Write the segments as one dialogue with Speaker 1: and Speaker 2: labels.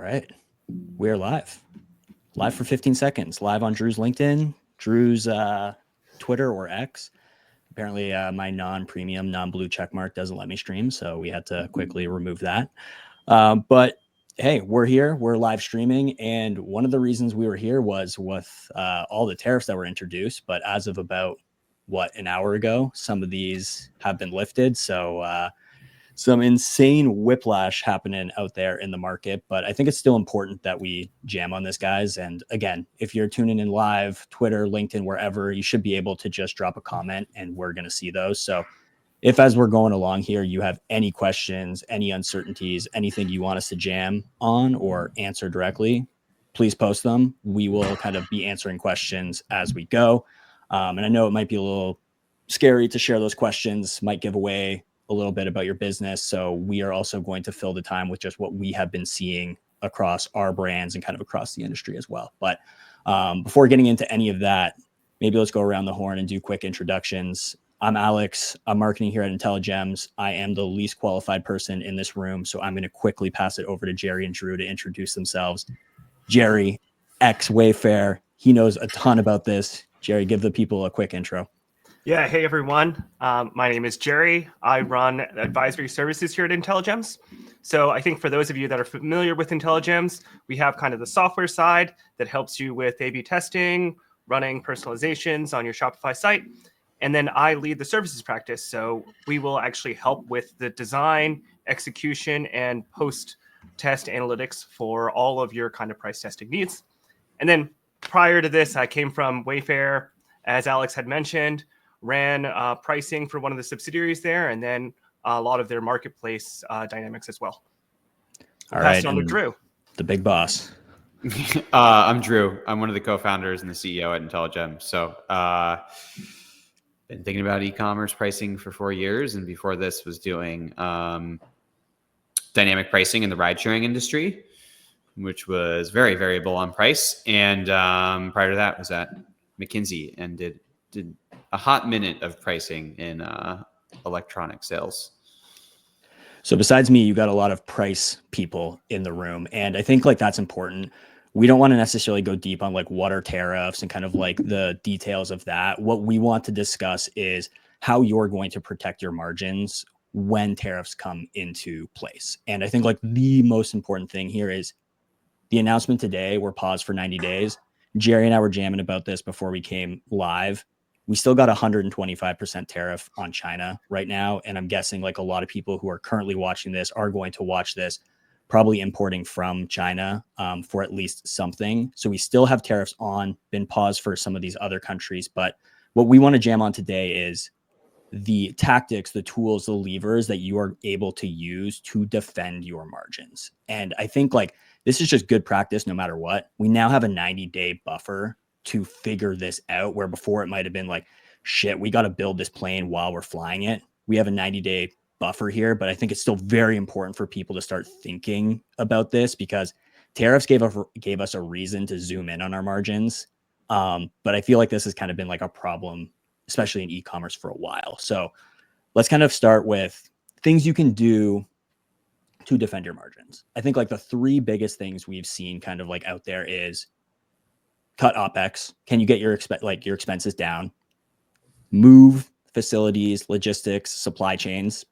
Speaker 1: right. We're live. Live for 15 seconds. Live on Drew's LinkedIn, Drew's Twitter or X. Apparently, my non-premium, non-blue checkmark doesn't let me stream, so we had to quickly remove that. But hey, we're here. We're live streaming, and one of the reasons we were here was with all the tariffs that were introduced. But as of about, an hour ago, some of these have been lifted. So some insane whiplash happening out there in the market, but I think it's still important that we jam on this, guys. And again, if you're tuning in live, Twitter, LinkedIn, wherever, you should be able to just drop a comment and we're going to see those. So if, as we're going along here, you have any questions, any uncertainties, anything you want us to jam on or answer directly, please post them. We will kind of be answering questions as we go. And I know it might be a little scary to share those questions, might give away a little bit about your business. So we are also going to fill the time with just what we have been seeing across our brands and kind of across the industry as well. But before getting into any of that, maybe let's go around the horn and do quick introductions. I'm Alex. I'm marketing here at IntelliGems. I am the least qualified person in this room, so I'm going to quickly pass it over to Jerry and Drew to introduce themselves. Jerry, ex-Wayfair. He knows a ton about this. Jerry, give the people a quick intro.
Speaker 2: Yeah, hey everyone. My name is Jerry. I run advisory services here at IntelliGems. So I think for those of you that are familiar with IntelliGems, we have kind of the software side that helps you with A/B testing, running personalizations on your Shopify site. And then I lead the services practice. So we will actually help with the design, execution, and post-test analytics for all of your kind of price testing needs. And then prior to this, I came from Wayfair, as Alex had mentioned, ran pricing for one of the subsidiaries there, and then a lot of their marketplace dynamics as well.
Speaker 1: All right,
Speaker 2: pass it on to Drew.
Speaker 1: The big boss.
Speaker 3: I'm Drew. I'm one of the co-founders and the CEO at IntelliGems. So been thinking about e-commerce pricing for 4 years, and before this was doing dynamic pricing in the ride-sharing industry, which was very variable on price. And prior to that was at McKinsey and did a hot minute of pricing in electronic sales.
Speaker 1: So besides me, you got a lot of price people in the room. And I think that's important. We don't want to necessarily go deep on what are tariffs and kind of the details of that. What we want to discuss is how you're going to protect your margins when tariffs come into place. And I think the most important thing here is the announcement today. We're paused for 90 days. Jerry and I were jamming about this before we came live. We still got 125% tariff on China right now. And I'm guessing a lot of people who are currently watching this are going to watch this probably importing from China for at least something. So we still have tariffs on, been paused for some of these other countries. But what we want to jam on today is the tactics, the tools, the levers that you are able to use to defend your margins. And I think this is just good practice no matter what. We now have a 90-day buffer to figure this out, where before it might have been shit, we got to build this plane while we're flying it. We have a 90-day buffer here, but I think it's still very important for people to start thinking about this because tariffs gave us a reason to zoom in on our margins. But I feel this has kind of been a problem, especially in e-commerce for a while. So let's kind of start with things you can do to defend your margins. I think the three biggest things we've seen kind of out there is cut OpEx. Can you get your expenses down? Move facilities, logistics, supply chains.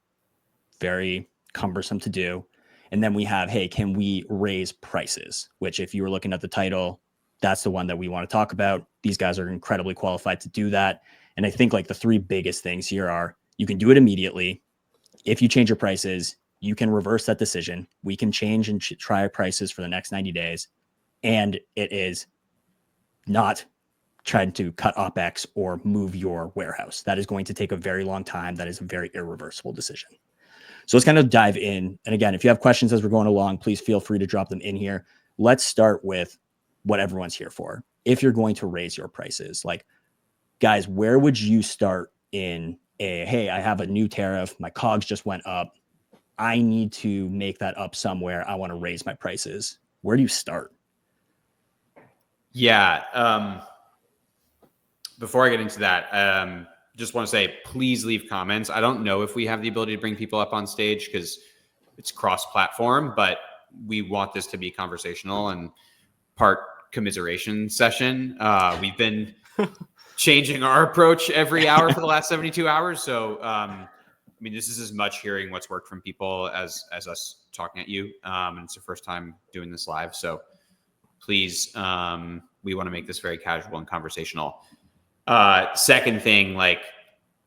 Speaker 1: Very cumbersome to do. And then we have, hey, can we raise prices? Which if you were looking at the title, that's the one that we want to talk about. These guys are incredibly qualified to do that. And I think the three biggest things here are you can do it immediately. If you change your prices, you can reverse that decision. We can change and try prices for the next 90 days. And it is not trying to cut OpEx or move your warehouse. That is going to take a very long time. That is a very irreversible decision. So let's kind of dive in. And again, if you have questions as we're going along, please feel free to drop them in here. Let's start with what everyone's here for. If you're going to raise your prices, guys, where would you start in hey, I have a new tariff. My COGS just went up. I need to make that up somewhere. I want to raise my prices. Where do you start?
Speaker 3: Yeah. Before I get into that, just want to say, please leave comments. I don't know if we have the ability to bring people up on stage because it's cross-platform, but we want this to be conversational and part commiseration session. We've been changing our approach every hour for the last 72 hours. So, I mean, this is as much hearing what's worked from people as us talking at you. And it's the first time doing this live. So please, we want to make this very casual and conversational. Second thing, like,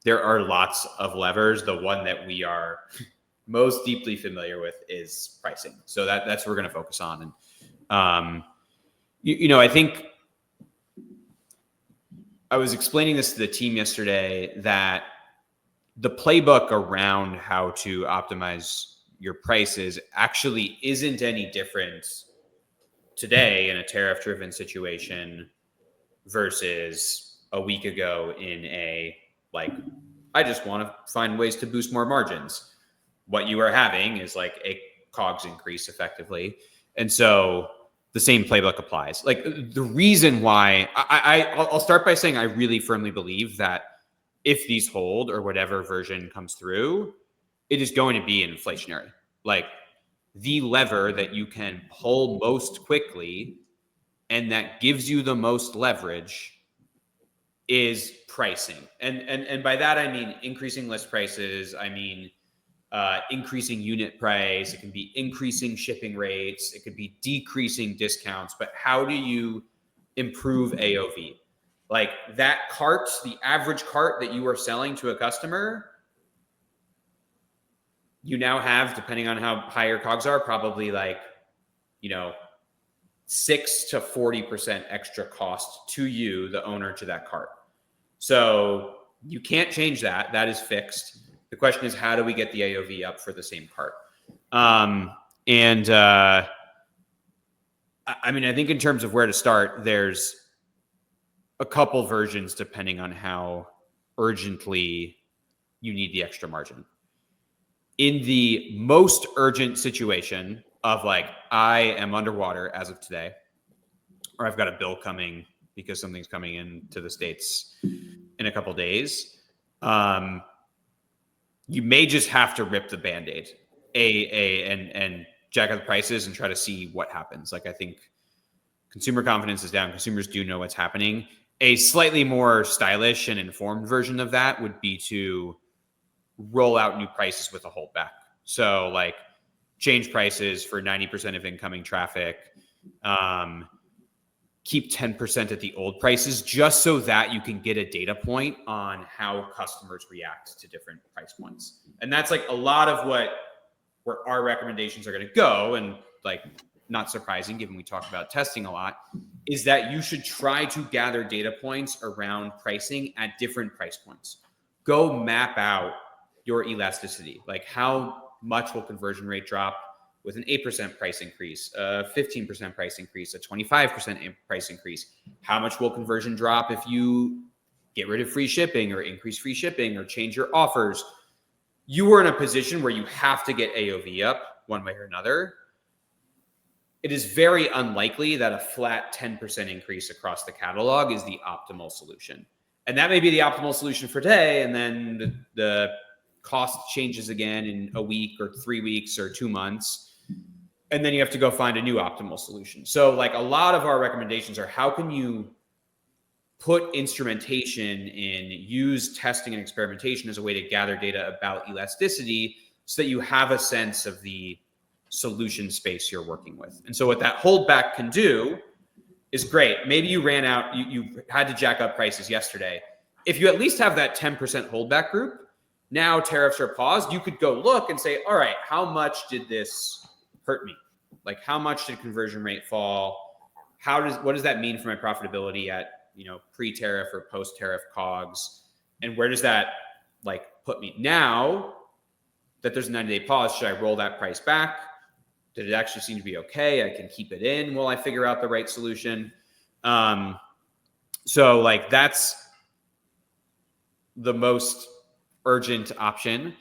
Speaker 3: there are lots of levers. The one that we are most deeply familiar with is pricing. So that's what we're going to focus on. And, I think I was explaining this to the team yesterday that the playbook around how to optimize your prices actually isn't any different today in a tariff-driven situation versus a week ago in a, like, I just want to find ways to boost more margins. What you are having is like a COGS increase effectively. And so the same playbook applies. Like, the reason why I'll start by saying I really firmly believe that if these hold or whatever version comes through, it is going to be inflationary. Like, the lever that you can pull most quickly and that gives you the most leverage is pricing. And by that, I mean increasing list prices. I mean, increasing unit price. It can be increasing shipping rates. It could be decreasing discounts. But how do you improve AOV? Like, that cart, the average cart that you are selling to a customer, you now have, depending on how high your COGS are, probably like, 6 to 40% extra cost to you, the owner, to that cart. So you can't change that. That is fixed. The question is, how do we get the AOV up for the same cart? I mean, I think in terms of where to start, there's a couple versions depending on how urgently you need the extra margin. In the most urgent situation of, like, I am underwater as of today, or I've got a bill coming because something's coming into the States in a couple days, you may just have to rip the Band-Aid and jack up the prices and try to see what happens. Like, I think consumer confidence is down. Consumers do know what's happening. A slightly more stylish and informed version of that would be to roll out new prices with a holdback. So, like, change prices for 90% of incoming traffic, keep 10% at the old prices, just so that you can get a data point on how customers react to different price points. And that's, like, a lot of where our recommendations are going to go. And, like, not surprising, given we talk about testing a lot, is that you should try to gather data points around pricing at different price points. Go map out your elasticity. Like, how much will conversion rate drop with an 8% price increase, a 15% price increase, a 25% price increase? How much will conversion drop if you get rid of free shipping or increase free shipping or change your offers? You are in a position where you have to get AOV up one way or another. It is very unlikely that a flat 10% increase across the catalog is the optimal solution. And that may be the optimal solution for today, and then the cost changes again in a week or 3 weeks or 2 months. And then you have to go find a new optimal solution. So, like, a lot of our recommendations are, how can you put instrumentation in, use testing and experimentation as a way to gather data about elasticity so that you have a sense of the solution space you're working with. And so what that holdback can do is great. Maybe you ran out, you had to jack up prices yesterday. If you at least have that 10% holdback group, now tariffs are paused, you could go look and say, all right, how much did this hurt me? Like, how much did conversion rate fall? What does that mean for my profitability at, pre-tariff or post-tariff COGS? And where does that, like, put me? Now that there's a 90-day pause, should I roll that price back? Did it actually seem to be okay? I can keep it in while I figure out the right solution. So, like, that's the most urgent option.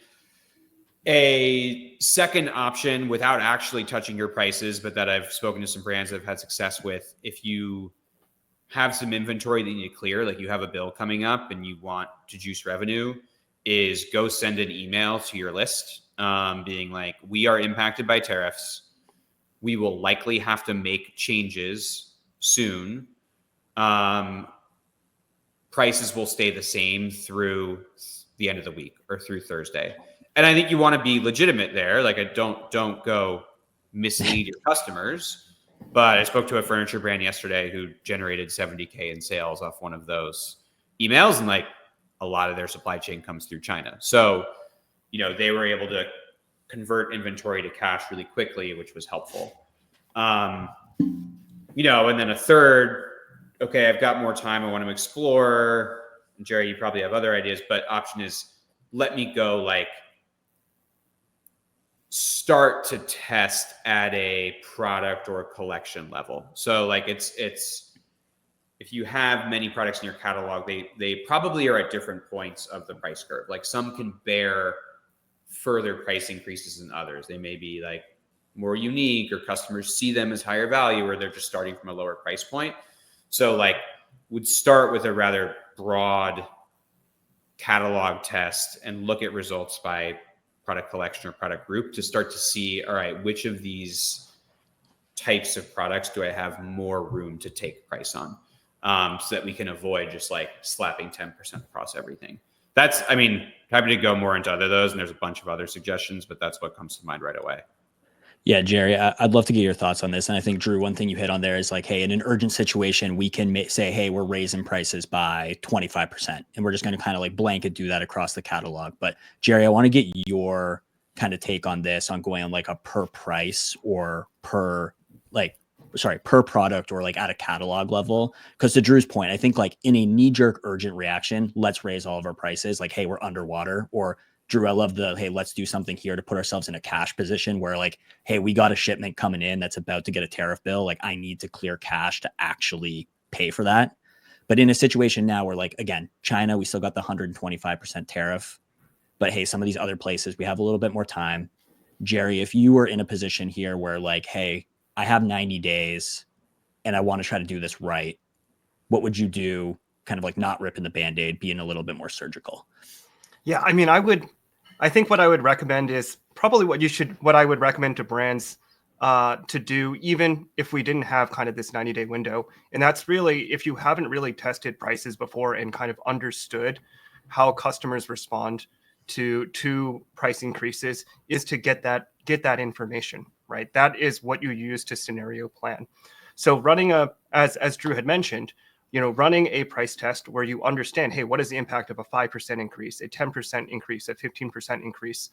Speaker 3: A second option, without actually touching your prices, but that I've spoken to some brands that have had success with, if you have some inventory that you need to clear, like you have a bill coming up and you want to juice revenue, is go send an email to your list being like, we are impacted by tariffs. we will likely have to make changes soon. Prices will stay the same through the end of the week or through Thursday. And I think you want to be legitimate there. Like, I don't go mislead your customers. But I spoke to a furniture brand yesterday who generated $70K in sales off one of those emails, and like a lot of their supply chain comes through China. So, they were able to convert inventory to cash really quickly, which was helpful. And then a third, okay, I've got more time, I want to explore. Jerry, you probably have other ideas, but option is let me go like start to test at a product or a collection level. So like it's if you have many products in your catalog, they probably are at different points of the price curve. Like some can bear further price increases than others. They may be like more unique, or customers see them as higher value, or they're just starting from a lower price point. So like would start with a rather broad catalog test and look at results by product collection or product group to start to see, all right, which of these types of products do I have more room to take price on, so that we can avoid just like slapping 10% across everything. Happy to go more into other those, and there's a bunch of other suggestions, but that's what comes to mind right away.
Speaker 1: Yeah, Jerry, I'd love to get your thoughts on this. And I think, Drew, one thing you hit on there is like, hey, in an urgent situation, we can say, hey, we're raising prices by 25%. And we're just going to kind of like blanket do that across the catalog. But Jerry, I want to get your kind of take on this, on going on like a per price or per product or like at a catalog level. Because to Drew's point, I think like in a knee-jerk urgent reaction, let's raise all of our prices. Like, hey, we're underwater. Or Drew, I love hey, let's do something here to put ourselves in a cash position where like, hey, we got a shipment coming in that's about to get a tariff bill. Like I need to clear cash to actually pay for that. But in a situation now where like, again, China, we still got the 125% tariff. But hey, some of these other places, we have a little bit more time. Jerry, if you were in a position here where like, hey, I have 90 days and I want to try to do this right, what would you do? Kind of like not ripping the Band-Aid, being a little bit more surgical.
Speaker 2: Yeah, I think what I would recommend is probably what I would recommend to brands to do, even if we didn't have kind of this 90-day window. And that's really, if you haven't really tested prices before and kind of understood how customers respond to price increases, is to get that information, right? That is what you use to scenario plan. So running as Drew had mentioned, running a price test where you understand, hey, what is the impact of a 5% increase, a 10% increase, a 15% increase?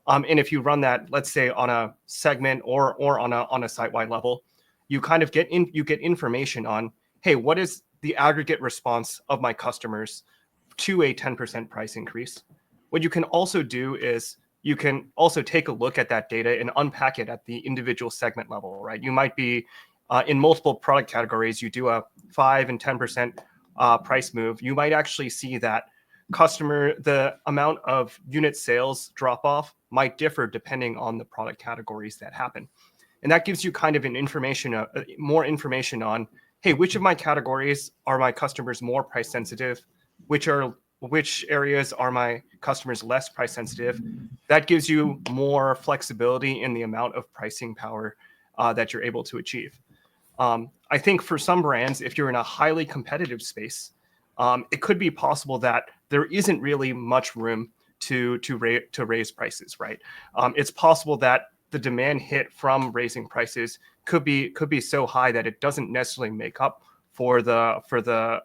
Speaker 2: And if you run that, let's say on a segment or on a site-wide level, you kind of get information on, hey, what is the aggregate response of my customers to a 10% price increase? What you can also do is you can also take a look at that data and unpack it at the individual segment level, right? You might be in multiple product categories, you do a 5 and 10% price move. You might actually see that the amount of unit sales drop off might differ depending on the product categories that happen. And that gives you kind of more information on, hey, which of my categories are my customers more price sensitive? Which areas are my customers less price sensitive? That gives you more flexibility in the amount of pricing power that you're able to achieve. I think for some brands, if you're in a highly competitive space, it could be possible that there isn't really much room to raise prices, right? It's possible that the demand hit from raising prices could be so high that it doesn't necessarily make up for the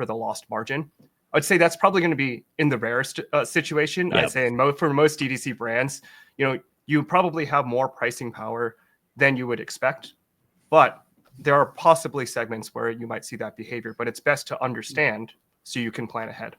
Speaker 2: lost margin. I'd say that's probably going to be in the rarest situation. Yep. I'd say for most DTC brands, you probably have more pricing power than you would expect, but there are possibly segments where you might see that behavior, but it's best to understand so you can plan ahead.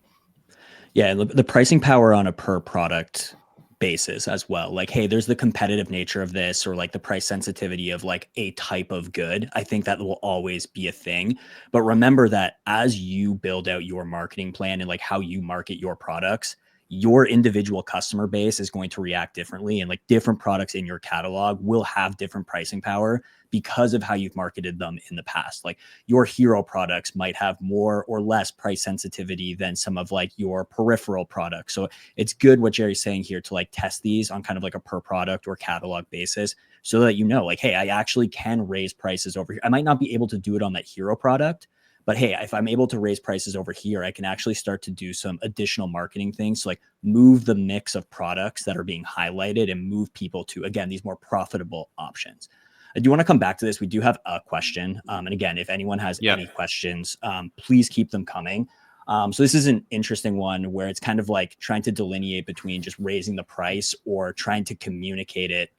Speaker 1: Yeah, the pricing power on a per product basis as well. Like, hey, there's the competitive nature of this, or like the price sensitivity of like a type of good. I think that will always be a thing. But remember that as you build out your marketing plan and like how you market your products, your individual customer base is going to react differently, and like different products in your catalog will have different pricing power because of how you've marketed them in the past. Like your hero products might have more or less price sensitivity than some of like your peripheral products. So it's good what Jerry's saying here to like test these on kind of like a per product or catalog basis, so that you know, like, hey, I actually can raise prices over here. I might not be able to do it on that hero product, but hey, if I'm able to raise prices over here, I can actually start to do some additional marketing things to like move the mix of products that are being highlighted and move people to, again, these more profitable options. I do want to come back to this. We do have a question. And again, if anyone has any questions, please keep them coming. So this is an interesting one where it's kind of like trying to delineate between just raising the price or trying to communicate it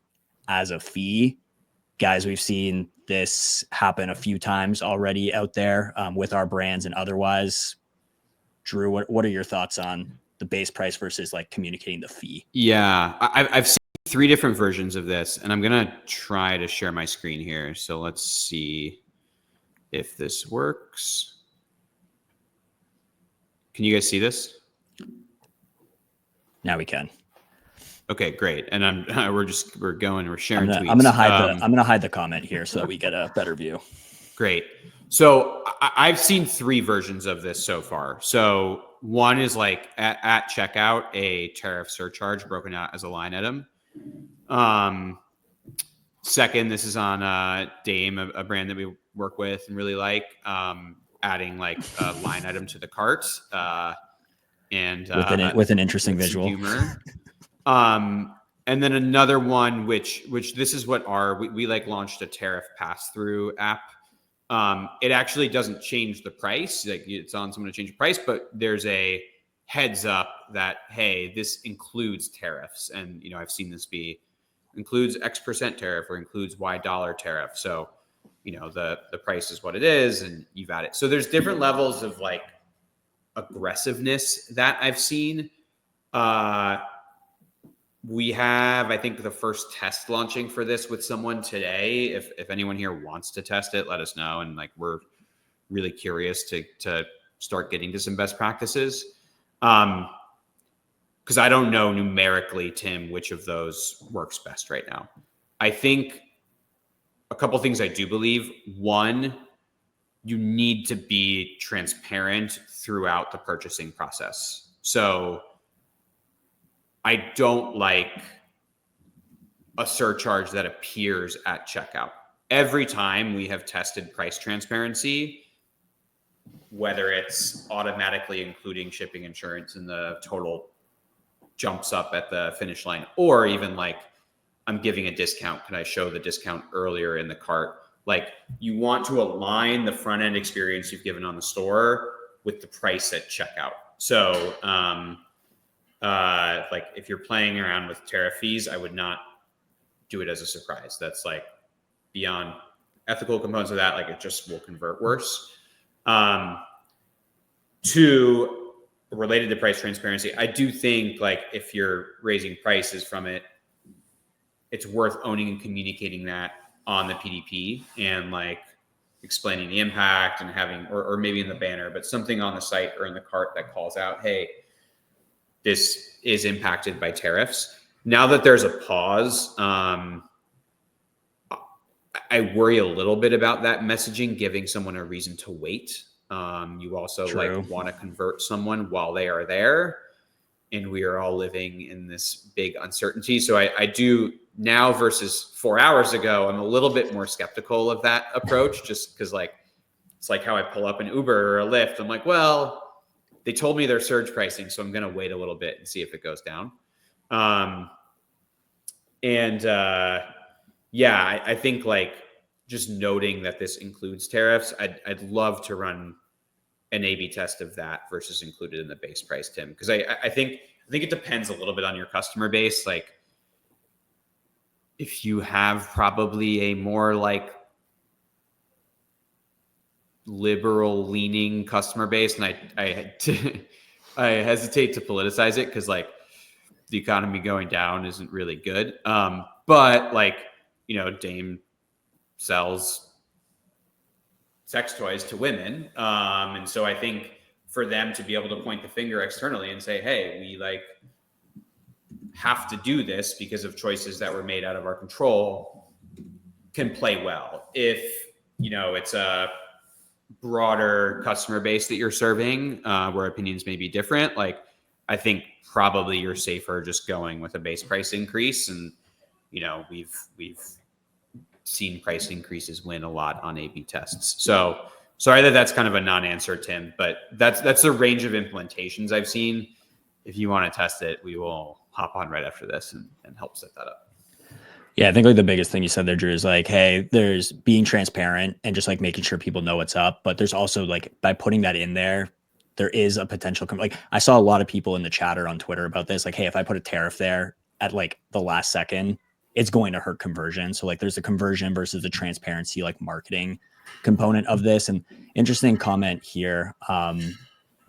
Speaker 1: as a fee. Guys, we've seen this happen a few times already out there with our brands and otherwise. Drew, what are your thoughts on the base price versus like communicating the fee?
Speaker 3: Yeah, I've seen 3 different versions of this, and I'm gonna try to share my screen here. So let's see if this works. Can you guys see this?
Speaker 1: Now we can.
Speaker 3: Okay, great. And we're sharing tweets.
Speaker 1: I'm gonna hide the comment here so that we get a better view.
Speaker 3: Great. So I've seen 3 versions of this so far. So one is like at checkout, a tariff surcharge broken out as a line item. Second, this is on Dame, a brand that we work with and really like, adding like a line item to the cart, and
Speaker 1: with an interesting visual.
Speaker 3: Humor. And then another one, which this is what we like launched a tariff pass-through app. It actually doesn't change the price. Like it's on someone to change the price, but there's a heads up that, hey, this includes tariffs. And, I've seen this includes X% tariff or includes Y dollar tariff. So, the price is what it is and you've added. So there's different levels of like aggressiveness that I've seen. We have, I think, the first test launching for this with someone today. If anyone here wants to test it, let us know. And like, we're really curious to start getting to some best practices. Because I don't know numerically, Tim, which of those works best right now. I think a couple things I do believe. One, you need to be transparent throughout the purchasing process. So I don't like a surcharge that appears at checkout. Every time we have tested price transparency, whether it's automatically including shipping insurance and the total jumps up at the finish line, or even like I'm giving a discount, can I show the discount earlier in the cart? Like you want to align the front end experience you've given on the store with the price at checkout. So like if you're playing around with tariff fees, I would not do it as a surprise. That's like beyond ethical components of that. Like it just will convert worse. Two, related to price transparency, I do think like if you're raising prices from it, it's worth owning and communicating that on the PDP and like explaining the impact and having, or maybe in the banner, but something on the site or in the cart that calls out, hey, this is impacted by tariffs. Now that there's a pause, I worry a little bit about that messaging, giving someone a reason to wait. You also like want to convert someone while they are there, and we are all living in this big uncertainty. So I do now versus 4 hours ago, I'm a little bit more skeptical of that approach, just because like it's like how I pull up an Uber or a Lyft. I'm like, well, they told me they're surge pricing, so I'm going to wait a little bit and see if it goes down. Yeah, I think like just noting that this includes tariffs, I'd love to run an A/B test of that versus included in the base price, Tim, because I think it depends a little bit on your customer base. Like if you have probably a more like liberal leaning customer base, and I hesitate to politicize it because like the economy going down isn't really good. But like, Dame sells sex toys to women. And so I think for them to be able to point the finger externally and say, hey, we like have to do this because of choices that were made out of our control, can play well. If, you know, it's a broader customer base that you're serving, where opinions may be different, like I think probably you're safer just going with a base price increase. And, you know, we've seen price increases win a lot on A/B tests. So sorry that that's kind of a non-answer, Tim, but that's the range of implementations I've seen. If you want to test it, we will hop on right after this and help set that up.
Speaker 1: Yeah, I think like the biggest thing you said there, Drew, is like, hey, there's being transparent and just like making sure people know what's up. But there's also like by putting that in there, there is a potential. Like I saw a lot of people in the chatter on Twitter about this. Like, hey, if I put a tariff there at like the last second, it's going to hurt conversion. So like there's a conversion versus the transparency, like marketing component of this. And interesting comment here.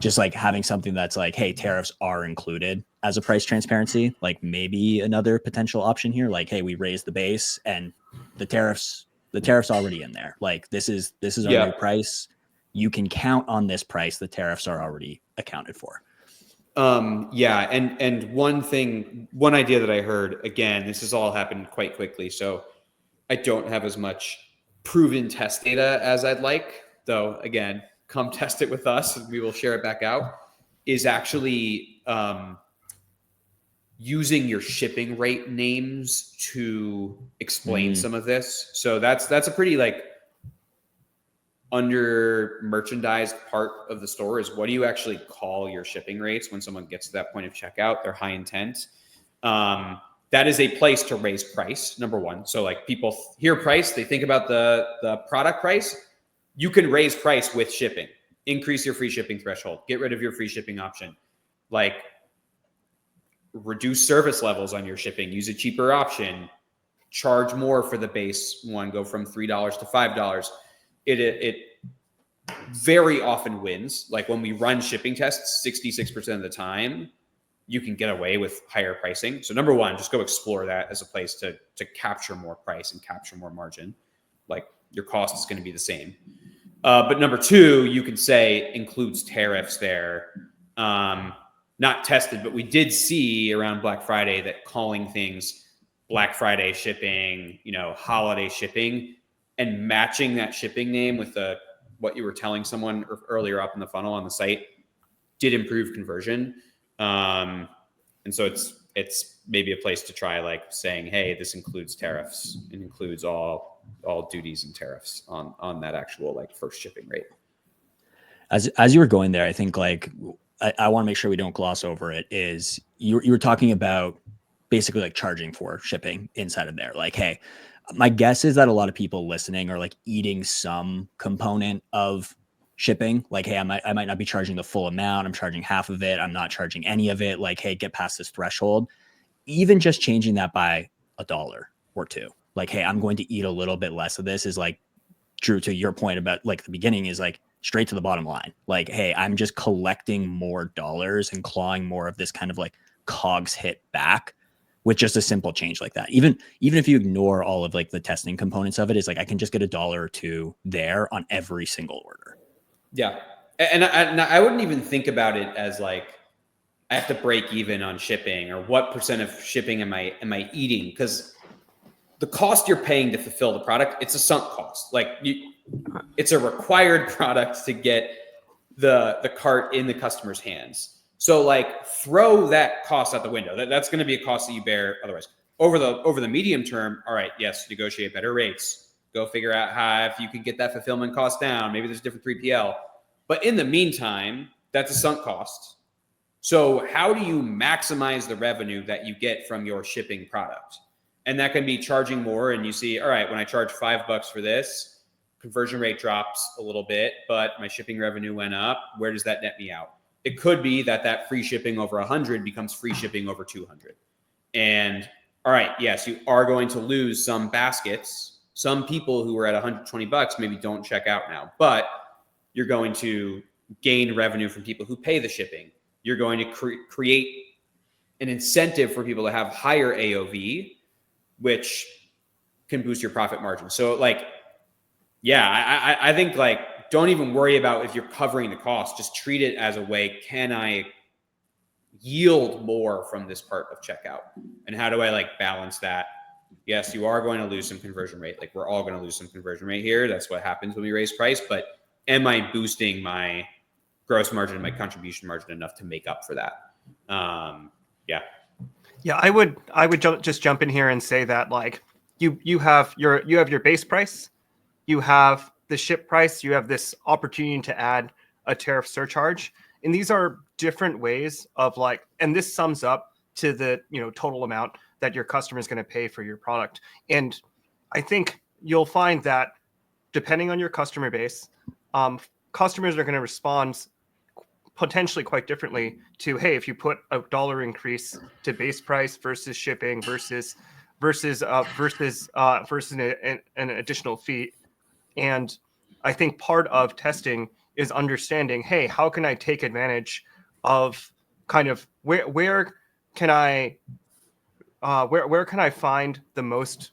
Speaker 1: Just like having something that's like, hey, tariffs are included as a price transparency, like maybe another potential option here. Like, hey, we raised the base and the tariffs already in there. Like this is our new price. You can count on this price. The tariffs are already accounted for.
Speaker 3: Yeah. And one idea that I heard, again, this has all happened quite quickly. So I don't have as much proven test data as I'd like, though, again, come test it with us and we will share it back out, is actually using your shipping rate names to explain some of this. So that's a pretty like under merchandised part of the store, is what do you actually call your shipping rates when someone gets to that point of checkout? They're high intent. That is a place to raise price, number one. So like people hear price, they think about the product price. You can raise price with shipping, increase your free shipping threshold, get rid of your free shipping option, like reduce service levels on your shipping, use a cheaper option, charge more for the base one, go from $3 to $5. It very often wins. Like when we run shipping tests, 66% of the time, you can get away with higher pricing. So number one, just go explore that as a place to capture more price and capture more margin. Like your cost is going to be the same. But number two, you can say includes tariffs there. Not tested, but we did see around Black Friday that calling things Black Friday shipping, you know, holiday shipping, and matching that shipping name with what you were telling someone earlier up in the funnel on the site did improve conversion. And so it's maybe a place to try, like saying, hey, this includes tariffs. It includes all duties and tariffs on that actual like first shipping rate.
Speaker 1: As you were going there, I think like I want to make sure we don't gloss over it, is you were talking about basically like charging for shipping inside of there. Like, hey, my guess is that a lot of people listening are like eating some component of shipping. Like, hey, I might not be charging the full amount. I'm charging half of it. I'm not charging any of it. Like, hey, get past this threshold. Even just changing that by $1 or $2. Like, hey, I'm going to eat a little bit less of this, is like, Drew, to your point about like the beginning, is like straight to the bottom line. Like, hey, I'm just collecting more dollars and clawing more of this kind of like cogs hit back with just a simple change like that. Even if you ignore all of like the testing components of it, is like I can just get $1 or $2 there on every single order.
Speaker 3: Yeah. And I wouldn't even think about it as like I have to break even on shipping, or what percent of shipping am I eating? Because the cost you're paying to fulfill the product, it's a sunk cost. Like it's a required product to get the cart in the customer's hands. So like throw that cost out the window. That's going to be a cost that you bear otherwise. Over the medium term, all right, yes, negotiate better rates. Go figure out how, if you can get that fulfillment cost down, maybe there's a different 3PL. But in the meantime, that's a sunk cost. So how do you maximize the revenue that you get from your shipping product? And that can be charging more, and you see, all right, when I charge $5 for this, conversion rate drops a little bit, but my shipping revenue went up. Where does that net me out? It could be that free shipping over 100 becomes free shipping over 200. And all right, yes, you are going to lose some baskets. Some people who are at $120 maybe don't check out now, but you're going to gain revenue from people who pay the shipping. You're going to create an incentive for people to have higher AOV, which can boost your profit margin. So like, yeah, I think like don't even worry about if you're covering the cost. Just treat it as a way, can I yield more from this part of checkout? And how do I like balance that? Yes, you are going to lose some conversion rate. Like we're all going to lose some conversion rate here. That's what happens when we raise price. But am I boosting my gross margin and my contribution margin enough to make up for that? Yeah.
Speaker 2: Yeah, I would just jump in here and say that like you have your base price, you have the ship price, you have this opportunity to add a tariff surcharge, and these are different ways of like, and this sums up to the total amount that your customer is going to pay for your product. And I think you'll find that depending on your customer base, customers are going to respond potentially quite differently to, hey, if you put a dollar increase to base price versus shipping versus an additional fee. And I think part of testing is understanding, hey, how can I take advantage of kind of where can I find the most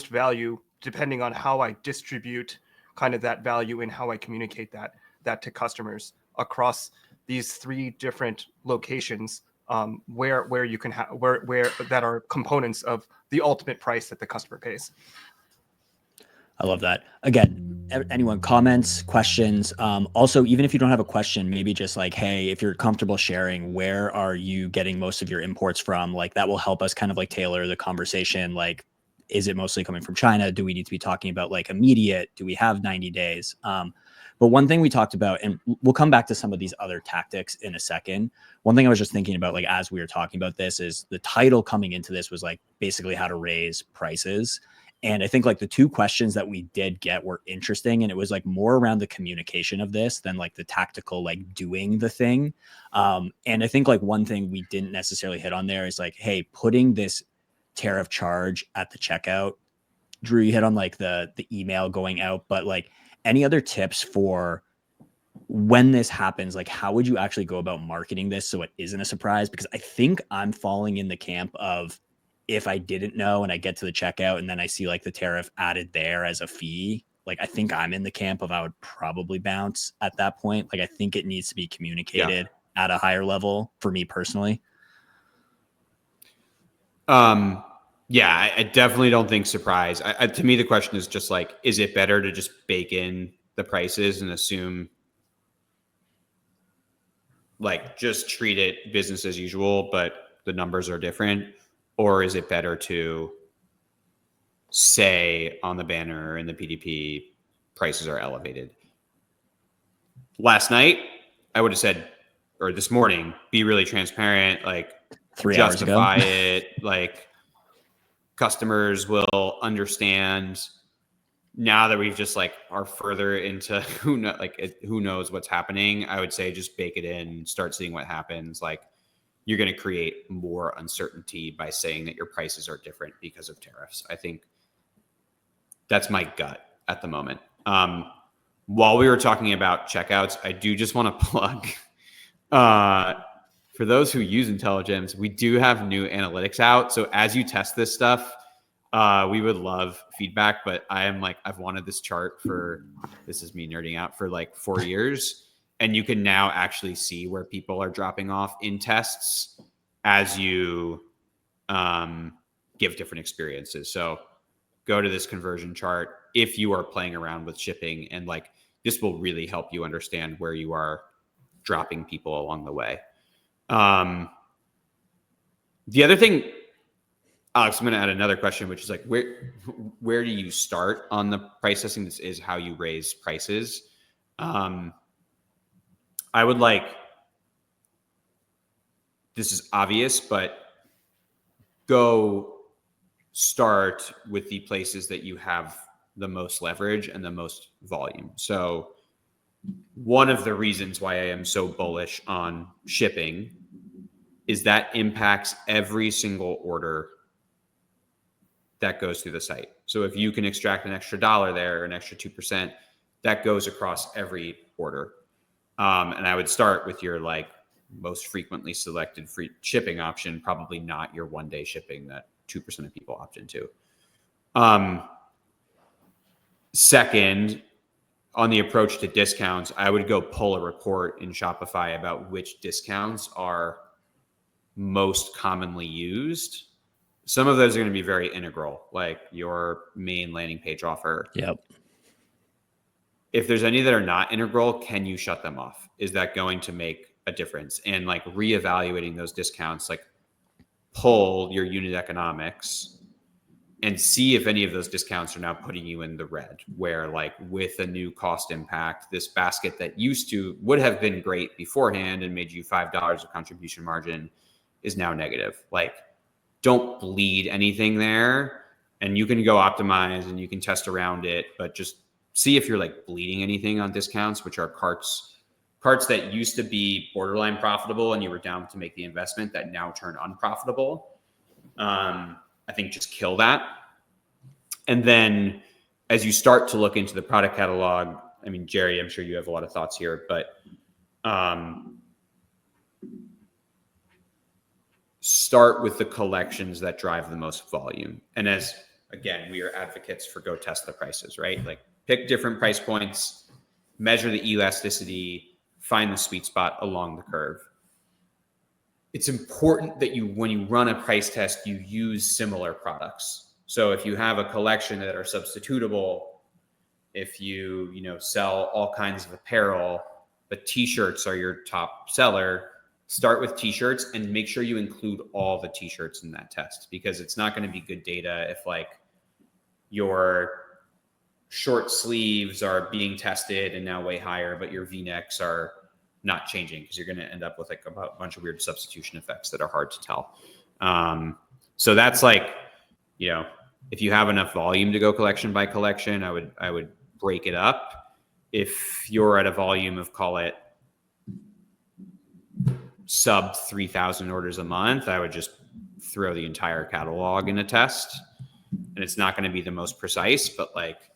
Speaker 2: value depending on how I distribute kind of that value and how I communicate that to customers across these 3 different locations, where you can where that are components of the ultimate price that the customer pays.
Speaker 1: I love that. Again, anyone comments, questions. Also, even if you don't have a question, maybe just like, hey, if you're comfortable sharing, where are you getting most of your imports from? Like that will help us kind of like tailor the conversation. Like, is it mostly coming from China? Do we need to be talking about like immediate? Do we have 90 days? But one thing we talked about, and we'll come back to some of these other tactics in a second. One thing I was just thinking about, like, as we were talking about this, is the title coming into this was like basically how to raise prices. And I think like the 2 questions that we did get were interesting. And it was like more around the communication of this than like the tactical, like doing the thing. And I think like one thing we didn't necessarily hit on there is like, hey, putting this tariff charge at the checkout. Drew, you hit on like the email going out, but like any other tips for when this happens, like how would you actually go about marketing this so it isn't a surprise? Because I think I'm falling in the camp of, if I didn't know and I get to the checkout and then I see like the tariff added there as a fee, like I think I'm in the camp of I would probably bounce at that point. Like I think it needs to be communicated at a higher level for me personally.
Speaker 3: Yeah, I definitely don't think surprise. To me, the question is just like, is it better to just bake in the prices and assume like just treat it business as usual, but the numbers are different? Or is it better to say on the banner in the PDP prices are elevated? Last night, I would have said, or this morning, be really transparent, like
Speaker 1: 3 hours ago.
Speaker 3: justify it, like customers will understand. Now that we've just like are further into who knows what's happening, I would say just bake it in, start seeing what happens. Like you're going to create more uncertainty by saying that your prices are different because of tariffs. I think that's my gut at the moment. While we were talking about checkouts, I do just want to plug, for those who use IntelliGems, we do have new analytics out. So as you test this stuff, we would love feedback, but I've wanted this chart this is me nerding out, for like 4 years. And you can now actually see where people are dropping off in tests as you give different experiences. So go to this conversion chart if you are playing around with shipping, and like this will really help you understand where you are dropping people along the way. The other thing, Alex, I'm going to add another question, which is like, where do you start on the price testing? This is how you raise prices. I would like, this is obvious, but go start with the places that you have the most leverage and the most volume. So one of the reasons why I am so bullish on shipping is that impacts every single order that goes through the site. So if you can extract an extra $1 there, or an extra 2%, that goes across every order. And I would start with your like most frequently selected free shipping option, probably not your 1-day shipping that 2% of people opt into. Second, on the approach to discounts, I would go pull a report in Shopify about which discounts are most commonly used. Some of those are going to be very integral, like your main landing page offer.
Speaker 1: Yep.
Speaker 3: If there's any that are not integral, can you shut them off? Is that going to make a difference? And like reevaluating those discounts, like pull your unit economics and see if any of those discounts are now putting you in the red, where like with a new cost impact, this basket that would have been great beforehand and made you $5 of contribution margin is now negative. Like, don't bleed anything there, and you can go optimize and you can test around it, but just see if you're like bleeding anything on discounts, which are carts that used to be borderline profitable and you were down to make the investment that now turn unprofitable. I think just kill that. And then as you start to look into the product catalog, I mean, Jerry, I'm sure you have a lot of thoughts here, but start with the collections that drive the most volume. And as, again, we are advocates for go test the prices, right? Like pick different price points, measure the elasticity, find the sweet spot along the curve. It's important that when you run a price test, you use similar products. So if you have a collection that are substitutable, if you sell all kinds of apparel, but t-shirts are your top seller, start with t-shirts and make sure you include all the t-shirts in that test, because it's not going to be good data if like your short sleeves are being tested and now way higher, but your V-necks are not changing, because you're going to end up with like a bunch of weird substitution effects that are hard to tell. So that's like, if you have enough volume to go collection by collection, I would break it up. If you're at a volume of, call it sub 3,000 orders a month, I would just throw the entire catalog in a test. And it's not going to be the most precise, but like,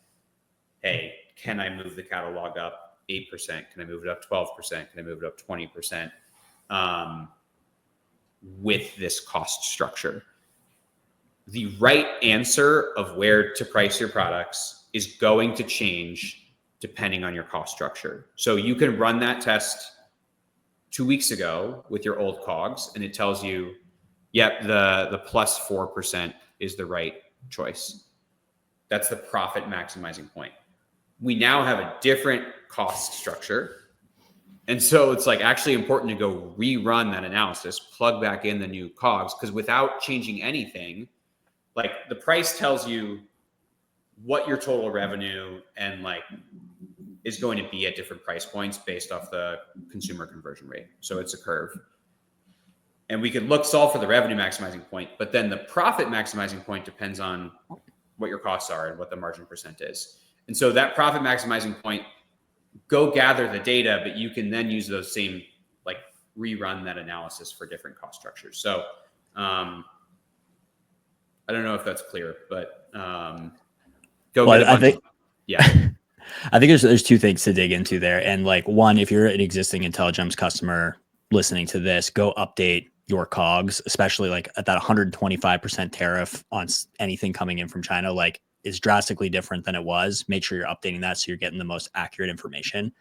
Speaker 3: hey, can I move the catalog up 8%? Can I move it up 12%? Can I move it up 20%? With this cost structure. The right answer of where to price your products is going to change depending on your cost structure. So you can run that test 2 weeks ago with your old COGS, and it tells you, yep, the plus 4% is the right choice. That's the profit maximizing point. We now have a different cost structure. And so it's like actually important to go rerun that analysis, plug back in the new COGS, because without changing anything, like the price tells you what your total revenue and like is going to be at different price points based off the consumer conversion rate. So it's a curve. And we could solve for the revenue maximizing point, but then the profit maximizing point depends on what your costs are and what the margin percent is. And so that profit maximizing point, go gather the data, but you can then use those same, like rerun that analysis for different cost structures. So I don't know if that's clear, but yeah.
Speaker 1: I think there's two things to dig into there. And like one, if you're an existing IntelliGems customer listening to this, go update your COGS, especially like at that 125% tariff on anything coming in from China, like is drastically different than it was. Make sure you're updating that so you're getting the most accurate information.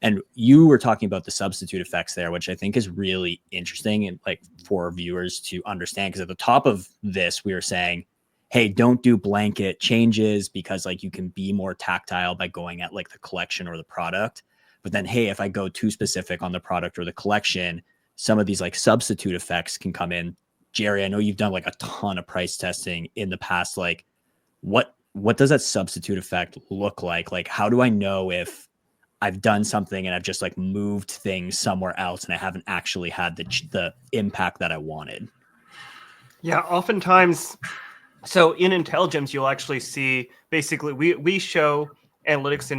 Speaker 1: And you were talking about the substitute effects there, which I think is really interesting and like for viewers to understand, because at the top of this, we were saying, hey, don't do blanket changes because like you can be more tactile by going at like the collection or the product. But then, hey, if I go too specific on the product or the collection, some of these like substitute effects can come in. Jerry, I know you've done like a ton of price testing in the past. Like what does that substitute effect look like? Like, how do I know if I've done something and I've just like moved things somewhere else and I haven't actually had the impact that I wanted?
Speaker 2: Yeah, oftentimes. So in IntelliGems, you'll actually see basically we show analytics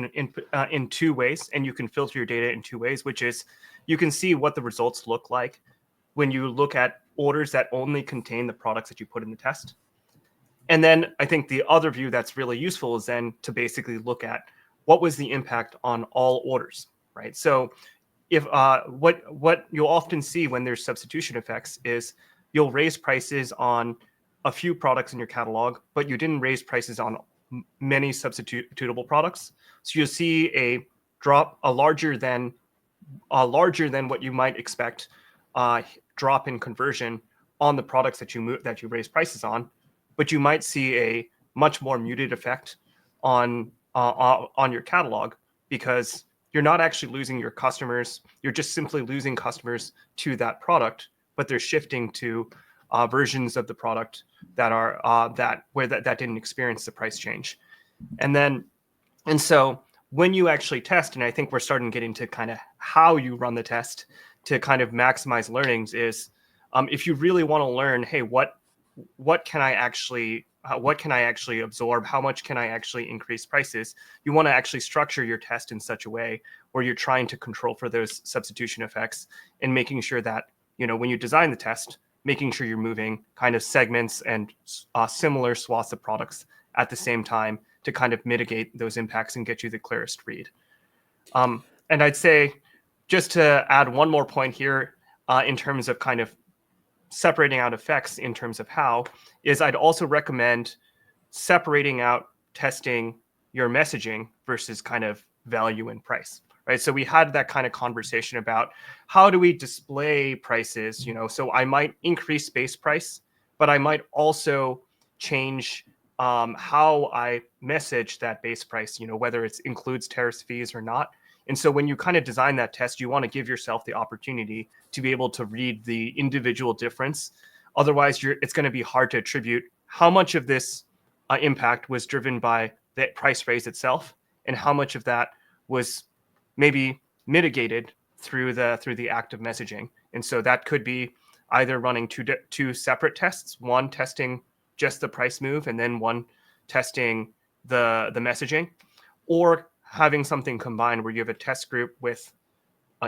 Speaker 2: in two ways, and you can filter your data in two ways, which is you can see what the results look like when you look at orders that only contain the products that you put in the test. And then I think the other view that's really useful is then to basically look at what was the impact on all orders, right? So if what you'll often see when there's substitution effects is you'll raise prices on a few products in your catalog, but you didn't raise prices on many substitutable products. So you'll see a drop, a larger than what you might expect drop in conversion on the products that you raise prices on, but you might see a much more muted effect on your catalog, because you're not actually losing your customers. You're just simply losing customers to that product, but they're shifting to versions of the product that are that didn't experience the price change. And so when you actually test, and I think we're starting to get into kind of how you run the test to kind of maximize learnings, is if you really want to learn, hey, what can I actually absorb? How much can I actually increase prices? You want to actually structure your test in such a way where you're trying to control for those substitution effects, and making sure that, when you design the test, making sure you're moving kind of segments and similar swaths of products at the same time to kind of mitigate those impacts and get you the clearest read. And I'd say, just to add one more point here, in terms of kind of separating out effects in terms of how, is I'd also recommend separating out testing your messaging versus kind of value and price, right? So we had that kind of conversation about how do we display prices, so I might increase base price, but I might also change how I message that base price, whether it includes tariffs, fees or not. And so when you kind of design that test, you want to give yourself the opportunity to be able to read the individual difference. Otherwise, it's going to be hard to attribute how much of this impact was driven by the price raise itself, and how much of that was maybe mitigated through the act of messaging. And so that could be either running two separate tests, one testing just the price move, and then one testing the messaging, or having something combined where you have a test group with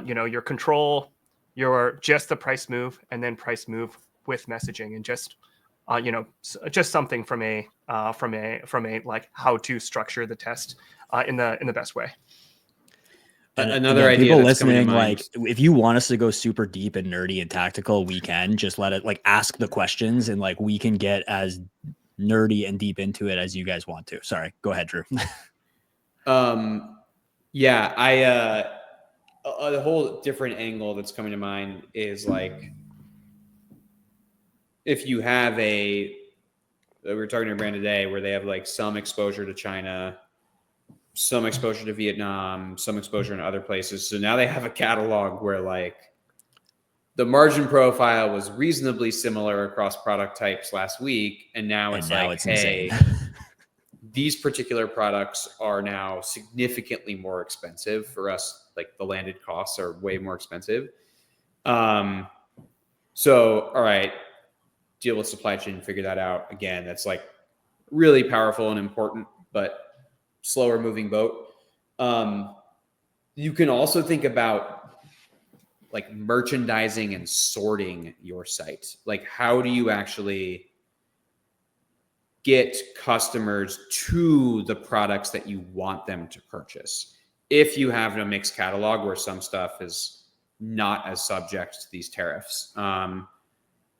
Speaker 2: your control, your just the price move, and then price move with messaging, and just just something from a like how to structure the test in the best way.
Speaker 1: And
Speaker 3: Another
Speaker 1: again,
Speaker 3: idea
Speaker 1: people
Speaker 3: that's coming to
Speaker 1: listening,
Speaker 3: mind.
Speaker 1: like, if you want us to go super deep and nerdy and tactical, we can just let it, like, ask the questions, and like we can get as nerdy and deep into it as you guys want to. Sorry, go ahead, Drew.
Speaker 3: Yeah, a whole different angle that's coming to mind is like, if you have we were talking to a brand today where they have like some exposure to China, some exposure to Vietnam, some exposure in other places. So now they have a catalog where like the margin profile was reasonably similar across product types last week. And now it's hey, these particular products are now significantly more expensive for us. Like the landed costs are way more expensive. So, all right, deal with supply chain, figure that out. Again, that's like really powerful and important, but slower moving boat. You can also think about like merchandising and sorting your site. Like, how do you actually get customers to the products that you want them to purchase? If you have a mixed catalog where some stuff is not as subject to these tariffs.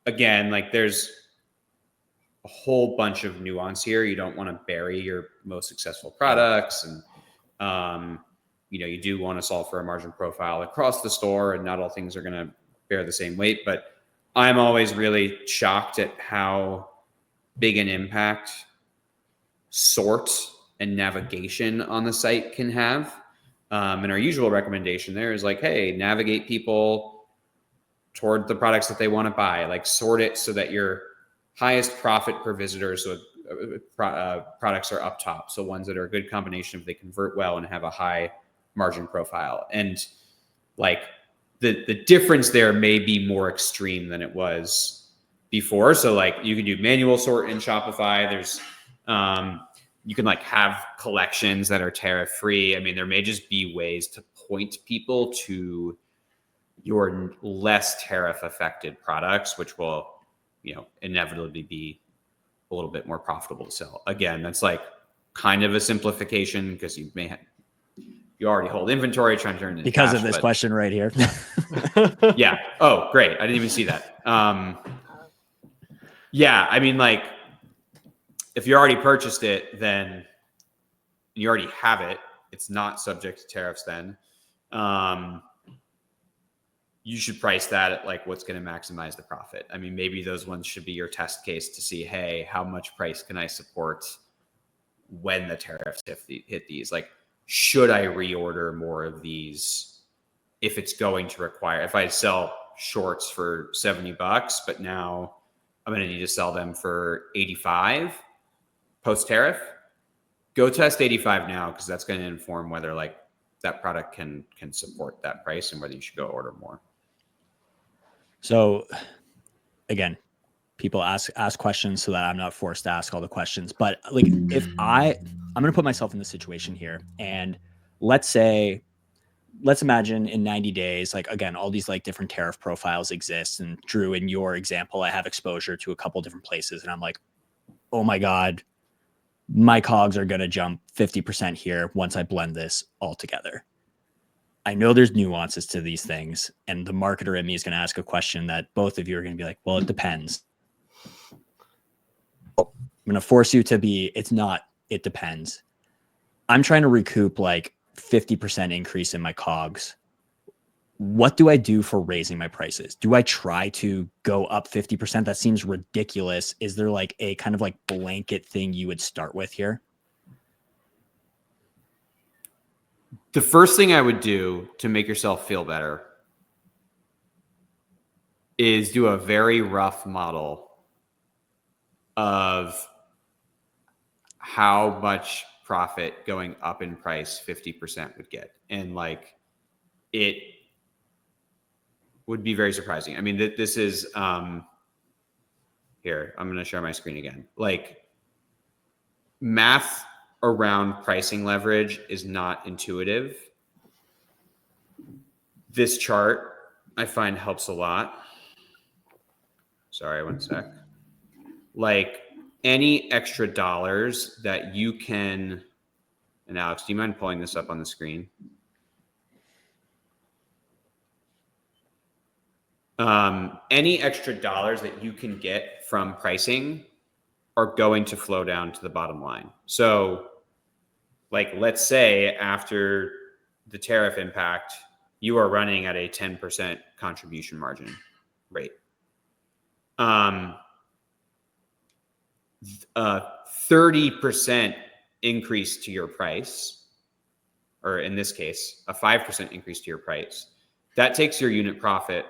Speaker 3: Again, like there's a whole bunch of nuance here. You don't want to bury your most successful products, and you do want to solve for a margin profile across the store, and not all things are going to bear the same weight. But I'm always really shocked at how big an impact sort and navigation on the site can have. And our usual recommendation there is like, hey, navigate people toward the products that they want to buy. Like, sort it so that your highest profit per visitor, so products are up top. So ones that are a good combination if they convert well and have a high margin profile. And like the difference there may be more extreme than it was before. So like you can do manual sort in Shopify. There's you can like have collections that are tariff free. I mean, there may just be ways to point people to your less tariff affected products, which will, inevitably be a little bit more profitable to sell. Again, that's like kind of a simplification because you already hold inventory trying to turn it into
Speaker 1: because
Speaker 3: cash,
Speaker 1: of this question right here.
Speaker 3: Yeah. Oh, great. I didn't even see that. Yeah. I mean, like, if you already purchased it, then you already have it. it's not subject to tariffs then. You should price that at like what's going to maximize the profit. I mean, maybe those ones should be your test case to see, hey, how much price can I support when the tariffs hit these? Like, should I reorder more of these if it's going to require, if I sell shorts for $70, but now I'm going to need to sell them for 85 post tariff, go test 85 now, because that's going to inform whether like that product can support that price and whether you should go order more.
Speaker 1: So again, people ask questions so that I'm not forced to ask all the questions. But like, if I'm going to put myself in the situation here, and let's imagine in 90 days, like, again, all these like different tariff profiles exist. And Drew, in your example, I have exposure to a couple different places, and I'm like, oh my God, my COGS are going to jump 50% here once I blend this all together. I know there's nuances to these things, and the marketer in me is going to ask a question that both of you are going to be like, well, it depends. I'm going to force you to be, it's not, it depends. I'm trying to recoup like 50% increase in my COGS. What do I do for raising my prices? Do I try to go up 50%? That seems ridiculous. Is there like a kind of like blanket thing you would start with here?
Speaker 3: The first thing I would do to make yourself feel better is do a very rough model of how much profit going up in price 50% would get. And like, it would be very surprising. I mean, this is, here, I'm going to share my screen again. Like, math around pricing leverage is not intuitive. This chart I find helps a lot. Sorry, one sec. Like, any extra dollars that you can, and Alex, do you mind pulling this up on the screen? Any extra dollars that you can get from pricing are going to flow down to the bottom line. So like, let's say after the tariff impact, you are running at a 10% contribution margin rate. 30% increase to your price, or in this case, a 5% increase to your price, that takes your unit profit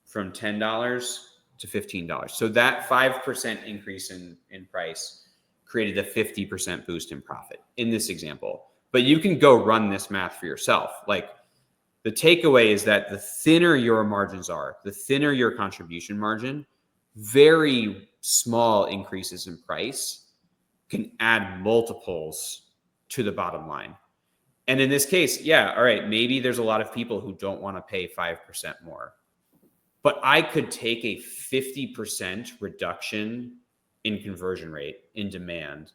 Speaker 3: from $10 to $15. So that 5% increase in price created a 50% boost in profit in this example. But you can go run this math for yourself. Like, the takeaway is that the thinner your margins are, the thinner your contribution margin, very small increases in price can add multiples to the bottom line. And in this case, yeah, all right, maybe there's a lot of people who don't want to pay 5% more. But I could take a 50% reduction in conversion rate, in demand,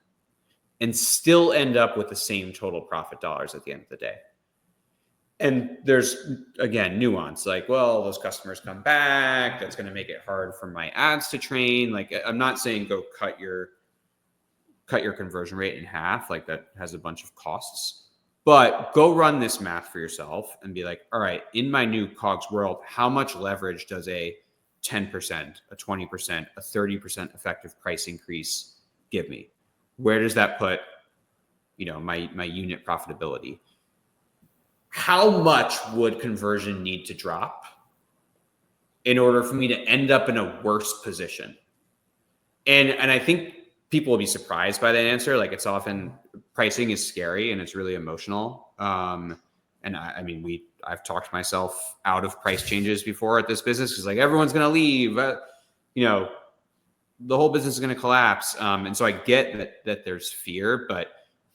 Speaker 3: and still end up with the same total profit dollars at the end of the day. And there's, again, nuance. Like, well, those customers come back. That's going to make it hard for my ads to train. Like, I'm not saying go cut your conversion rate in half. Like, that has a bunch of costs. But go run this math for yourself and be like, all right, in my new COGS world, how much leverage does a 10%, a 20%, a 30% effective price increase give me? Where does that put, my unit profitability? How much would conversion need to drop in order for me to end up in a worse position? And I think people will be surprised by that answer. Like, it's often, pricing is scary and it's really emotional. And I mean, I've talked myself out of price changes before at this business, because like, everyone's going to leave, the whole business is going to collapse. And so I get that there's fear, but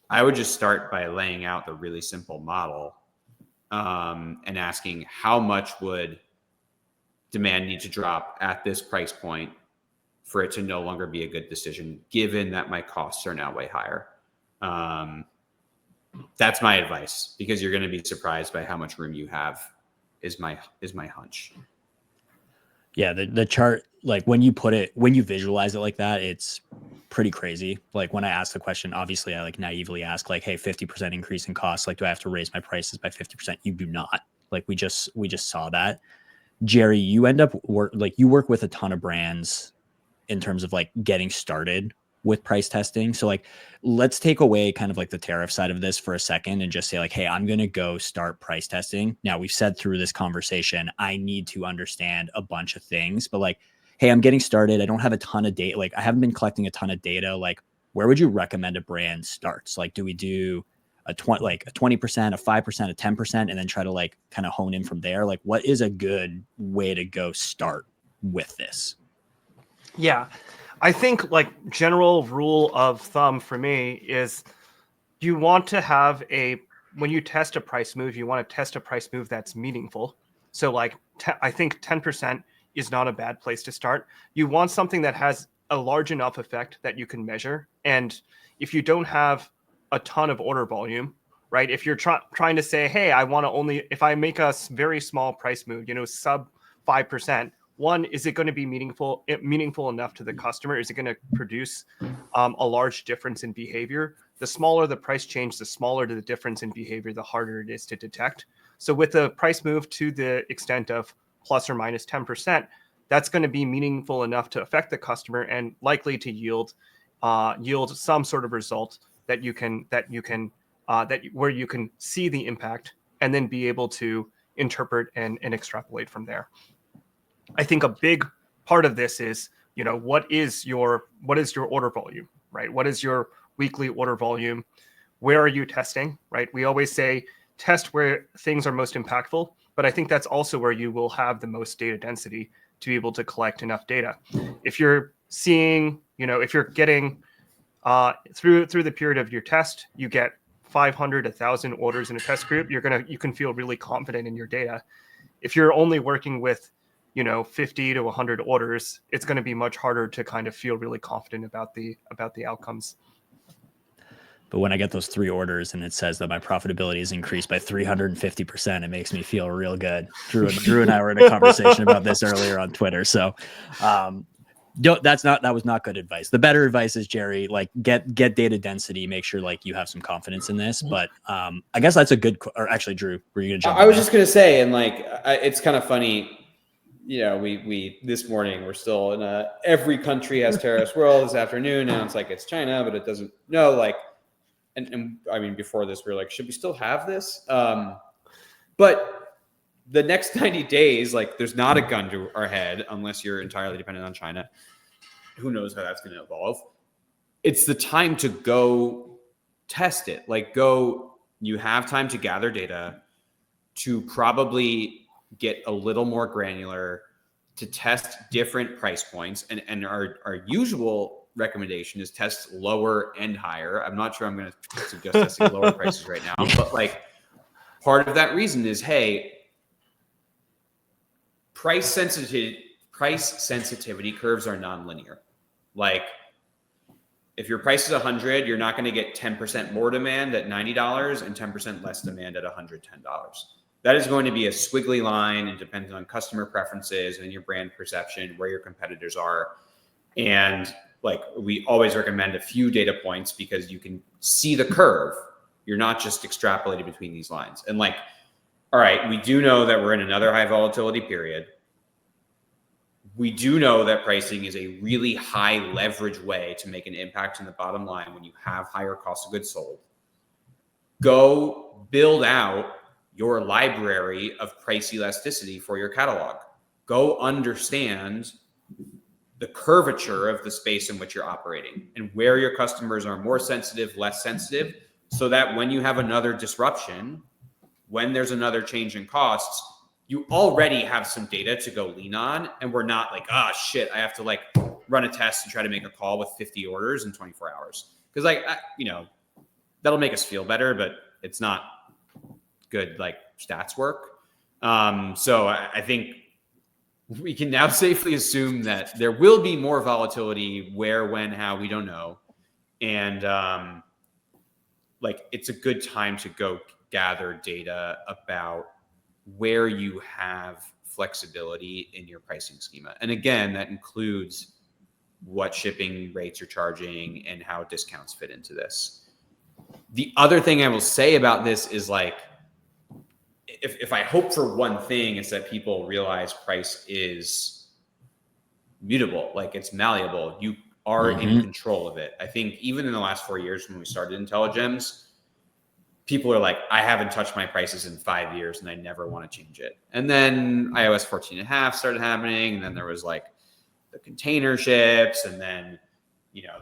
Speaker 3: I would just start by laying out the really simple model, and asking, how much would demand need to drop at this price point for it to no longer be a good decision, given that my costs are now way higher. That's my advice, because you're going to be surprised by how much room you have, is my hunch.
Speaker 1: Yeah, the chart, like when you visualize it like that, it's pretty crazy. Like when I ask the question, obviously I like naively ask like, hey, 50% increase in costs, like do I have to raise my prices by 50%? You do not. Like we just saw that. Jerry, you end up you work with a ton of brands in terms of like getting started with price testing. So like let's take away kind of like the tariff side of this for a second and just say like, hey, I'm going to go start price testing. Now we've said through this conversation, I need to understand a bunch of things, but like, hey, I'm getting started. I don't have a ton of data. Like I haven't been collecting a ton of data. Like where would you recommend a brand starts? Like, do we do a 20%, a 5%, a 10%, and then try to like kind of hone in from there? Like what is a good way to go start with this?
Speaker 2: Yeah. I think like general rule of thumb for me is you want to have when you test a price move, you want to test a price move that's meaningful. So like I think 10% is not a bad place to start. You want something that has a large enough effect that you can measure. And if you don't have a ton of order volume, right? If you're trying to say, hey, I want to only, if I make a very small price move, sub 5%, one, is it going to be meaningful enough to the customer? Is it going to produce a large difference in behavior? The smaller the price change, the smaller the difference in behavior, the harder it is to detect. So with a price move to the extent of plus or minus 10%, that's going to be meaningful enough to affect the customer and likely to yield some sort of result that where you can see the impact and then be able to interpret and extrapolate from there. I think a big part of this is, what is your order volume, right? What is your weekly order volume? Where are you testing, right? We always say test where things are most impactful, but I think that's also where you will have the most data density to be able to collect enough data. If you're seeing, if you're getting through the period of your test, you get 500, 1,000 orders in a test group, you can feel really confident in your data. If you're only working with 50 to 100 orders, it's going to be much harder to kind of feel really confident about the outcomes.
Speaker 1: But when I get those 3 orders and it says that my profitability is increased by 350%, it makes me feel real good. Drew and I were in a conversation about this earlier on Twitter. So that was not good advice. The better advice is, Jerry, like get data density, make sure like you have some confidence in this. But I guess that's a good, or actually, Drew, were you gonna jump
Speaker 3: I was just gonna say, and like it's kind of funny, we this morning we're still in every country has tariffs world this afternoon, and it's like it's China, but it doesn't like, and I mean before this we were like, should we still have this? But the next 90 days, like there's not a gun to our head unless you're entirely dependent on China. Who knows how that's going to evolve? It's the time to go test it. Like you have time to gather data, to probably get a little more granular, to test different price points. And our usual recommendation is test lower and higher. I'm not sure I'm going to suggest testing lower prices right now, but like part of that reason is, hey, price sensitivity curves are nonlinear. Like if your price is 100, you're not going to get 10% more demand at $90 and 10% less demand at $110. That is going to be a squiggly line and depends on customer preferences and your brand perception, where your competitors are. And like we always recommend a few data points because you can see the curve. You're not just extrapolating between these lines. And like, all right, we do know that we're in another high volatility period. We do know that pricing is a really high leverage way to make an impact in the bottom line when you have higher cost of goods sold. Go build out your library of price elasticity for your catalog. Go understand the curvature of the space in which you're operating and where your customers are more sensitive, less sensitive, so that when you have another disruption, when there's another change in costs, you already have some data to go lean on. And we're not like, shit, I have to like run a test and try to make a call with 50 orders in 24 hours. Because like, that'll make us feel better, but it's not good like stats work. So I think we can now safely assume that there will be more volatility. Where, when, how, we don't know. And like it's a good time to go gather data about where you have flexibility in your pricing schema. And again, that includes what shipping rates you're charging and how discounts fit into this. The other thing I will say about this is like, if I hope for one thing, it's that people realize price is mutable, like it's malleable. You are in control of it. I think even in the last 4 years when we started IntelliGems, people are like, I haven't touched my prices in 5 years and I never want to change it. And then iOS 14.5 started happening. And then there was like the container ships. And then,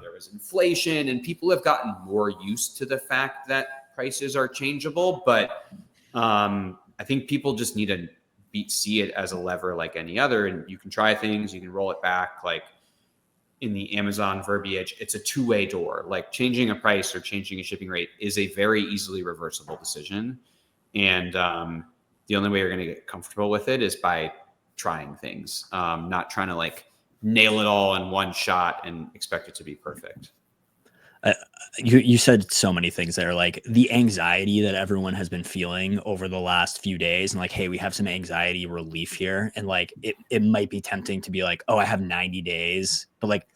Speaker 3: there was inflation, and people have gotten more used to the fact that prices are changeable. But I think people just need to see it as a lever like any other. And you can try things, you can roll it back. Like in the Amazon verbiage, it's a two-way door. Like changing a price or changing a shipping rate is a very easily reversible decision. And the only way you're going to get comfortable with it is by trying things, not trying to like nail it all in one shot and expect it to be perfect.
Speaker 1: You said so many things there, like the anxiety that everyone has been feeling over the last few days, and like, hey, we have some anxiety relief here, and like it might be tempting to be like, oh, I have 90 days, but like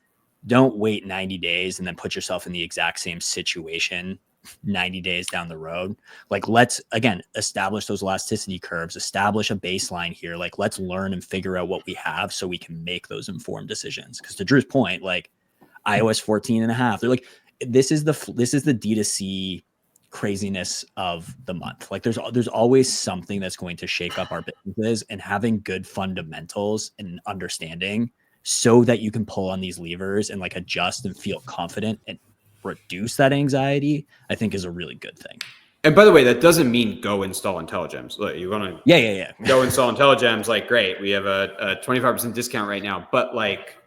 Speaker 1: don't wait 90 days and then put yourself in the exact same situation 90 days down the road. Like, let's again establish those elasticity curves, establish a baseline here. Like, let's learn and figure out what we have so we can make those informed decisions. Because to Drew's point, like iOS 14.5, they're like, this is the D2C craziness of the month. Like there's always something that's going to shake up our businesses, and having good fundamentals and understanding so that you can pull on these levers and like adjust and feel confident and reduce that anxiety, I think is a really good thing.
Speaker 3: And by the way, that doesn't mean go install IntelliGems. Look, you want to go install IntelliGems, like great. We have a 25% discount right now, but like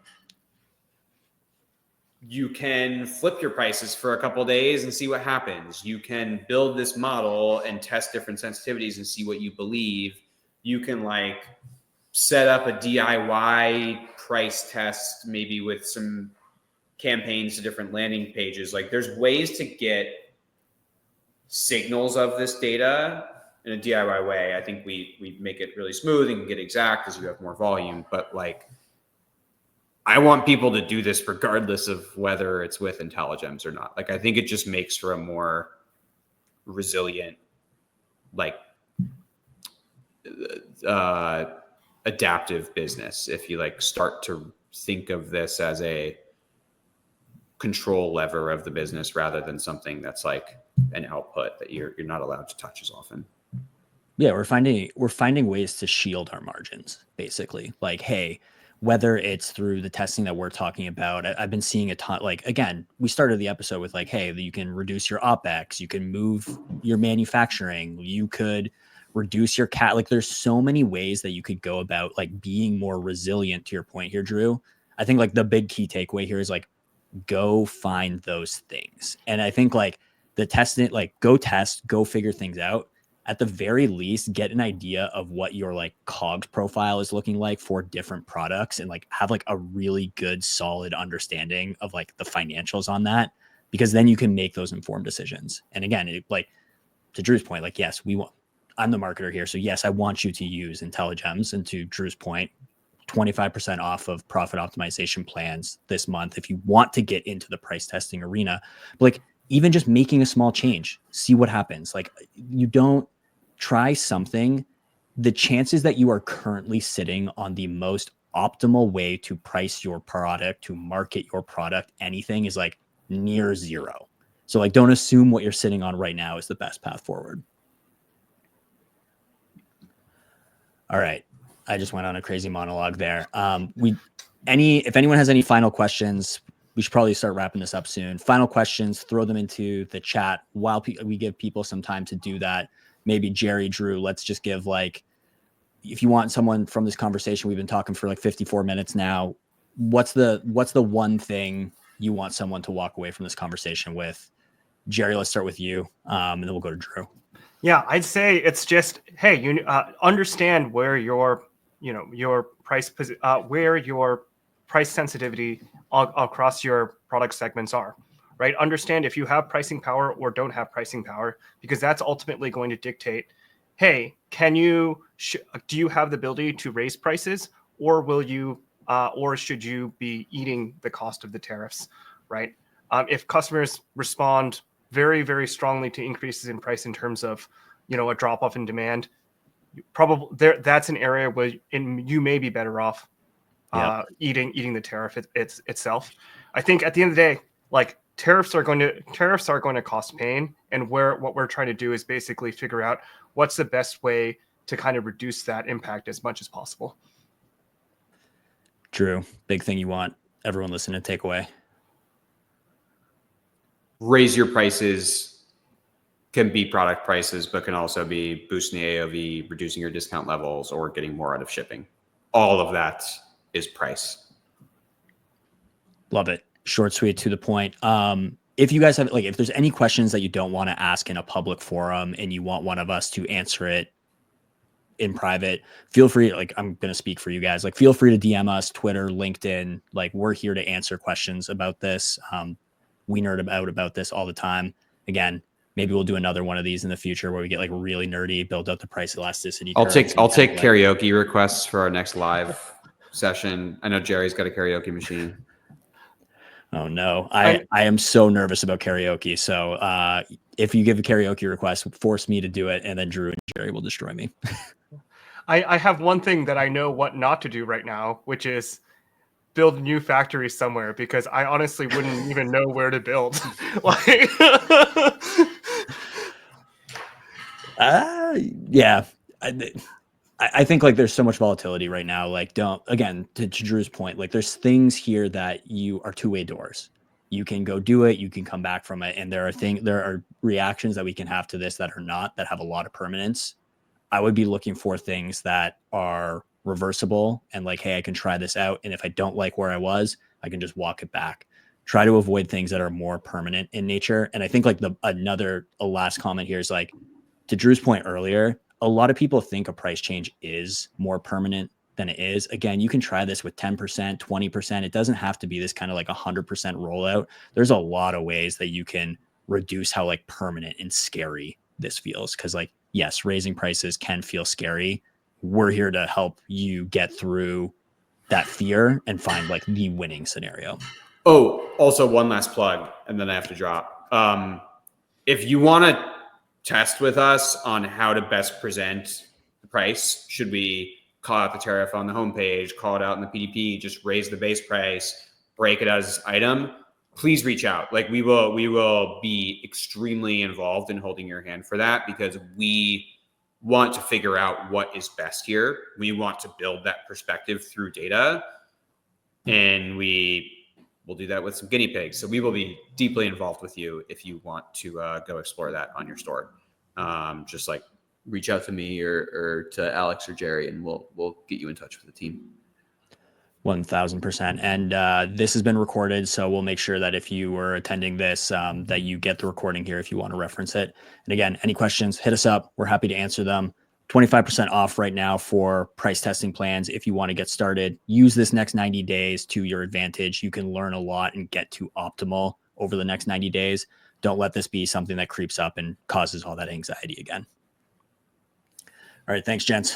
Speaker 3: you can flip your prices for a couple of days and see what happens. You can build this model and test different sensitivities and see what you believe. You can like set up a DIY price test, maybe with some campaigns to different landing pages. Like there's ways to get signals of this data in a DIY way. I think we make it really smooth and get exact as you have more volume, but like, I want people to do this regardless of whether it's with IntelliGems or not. Like, I think it just makes for a more resilient, like, adaptive business. If you like start to think of this as a control lever of the business rather than something that's like an output that you're not allowed to touch as often.
Speaker 1: Yeah, we're finding ways to shield our margins, basically. Like, hey, whether it's through the testing that we're talking about, I've been seeing a ton. Like, again, we started the episode with like, hey, you can reduce your OpEx, you can move your manufacturing, you could reduce your like, there's so many ways that you could go about like being more resilient. To your point here, Drew, I think like the big key takeaway here is like, go find those things. And I think like the testing, like go test, go figure things out. At the very least, get an idea of what your like COGS profile is looking like for different products, and like have like a really good solid understanding of like the financials on that, because then you can make those informed decisions. And again, like to Drew's point, like, yes, I'm the marketer here. So yes, I want you to use IntelliGems, and to Drew's point, 25% off of profit optimization plans this month if you want to get into the price testing arena. But like, even just making a small change, see what happens. Like, you don't try something, the chances that you are currently sitting on the most optimal way to price your product, to market your product, anything, is like near zero. So like, don't assume what you're sitting on right now is the best path forward. All right. I just went on a crazy monologue there. If anyone has any final questions, we should probably start wrapping this up soon. Final questions, throw them into the chat while we give people some time to do that. Maybe Jerry, Drew, let's just give like, if you want someone from this conversation, we've been talking for like 54 minutes now. What's the one thing you want someone to walk away from this conversation with? Jerry, let's start with you, and then we'll go to Drew.
Speaker 2: Yeah, I'd say it's just, hey, you understand where your price, where your price sensitivity across your product segments are, right? Understand if you have pricing power or don't have pricing power, because that's ultimately going to dictate, hey, can you do you have the ability to raise prices, or will you, or should you be eating the cost of the tariffs, right? If customers respond very, very strongly to increases in price in terms of, a drop off in demand, probably that's an area where you may be better off eating the tariff itself. I think at the end of the day, like tariffs are going to cost pain, and what we're trying to do is basically figure out what's the best way to kind of reduce that impact as much as possible.
Speaker 1: Drew, big thing you want everyone listening to take away.
Speaker 3: Raise your prices can be product prices, but can also be boosting the AOV, reducing your discount levels, or getting more out of shipping. All of that is price.
Speaker 1: Love it. Short, sweet, to the point. If you guys have, like, if there's any questions that you don't want to ask in a public forum and you want one of us to answer it in private, feel free. Like, I'm going to speak for you guys. Like, feel free to DM us, Twitter, LinkedIn. Like, we're here to answer questions about this. We nerd about this all the time. Again, maybe we'll do another one of these in the future where we get like really nerdy, build up the price elasticity.
Speaker 3: I'll take karaoke requests for our next live session. I know Jerry's got a karaoke machine.
Speaker 1: Oh no, I am so nervous about karaoke. So if you give a karaoke request, force me to do it, and then Drew and Jerry will destroy me.
Speaker 2: I have one thing that I know what not to do right now, which is build a new factory somewhere, because I honestly wouldn't even know where to build. Like,
Speaker 1: yeah. I think like there's so much volatility right now. Like, again, to Drew's point, like there's things here that you are two-way doors. You can go do it, you can come back from it. And there are reactions that we can have to this that have a lot of permanence. I would be looking for things that are reversible and like, hey, I can try this out. And if I don't like where I was, I can just walk it back. Try to avoid things that are more permanent in nature. And I think like a last comment here is like, to Drew's point earlier, a lot of people think a price change is more permanent than it is. Again, you can try this with 10%, 20%. It doesn't have to be this kind of like 100% rollout. There's a lot of ways that you can reduce how like permanent and scary this feels. Cause like, yes, raising prices can feel scary. We're here to help you get through that fear and find like the winning scenario.
Speaker 3: Oh, also one last plug, and then I have to drop. If you want to test with us on how to best present the price, should we call out the tariff on the homepage, call it out in the PDP, just raise the base price, break it as item, please reach out. Like we will be extremely involved in holding your hand for that, because we want to figure out what is best here. We want to build that perspective through data, and we will do that with some guinea pigs. So we will be deeply involved with you if you want to go explore that on your store. Just like reach out to me or to Alex or Jerry, and we'll get you in touch with the team.
Speaker 1: 1000%. And this has been recorded, so we'll make sure that if you were attending this, that you get the recording here if you want to reference it. And again, any questions, hit us up. We're happy to answer them. 25% off right now for price testing plans. If you want to get started, use this next 90 days to your advantage. You can learn a lot and get to optimal over the next 90 days. Don't let this be something that creeps up and causes all that anxiety again. All right. Thanks, gents.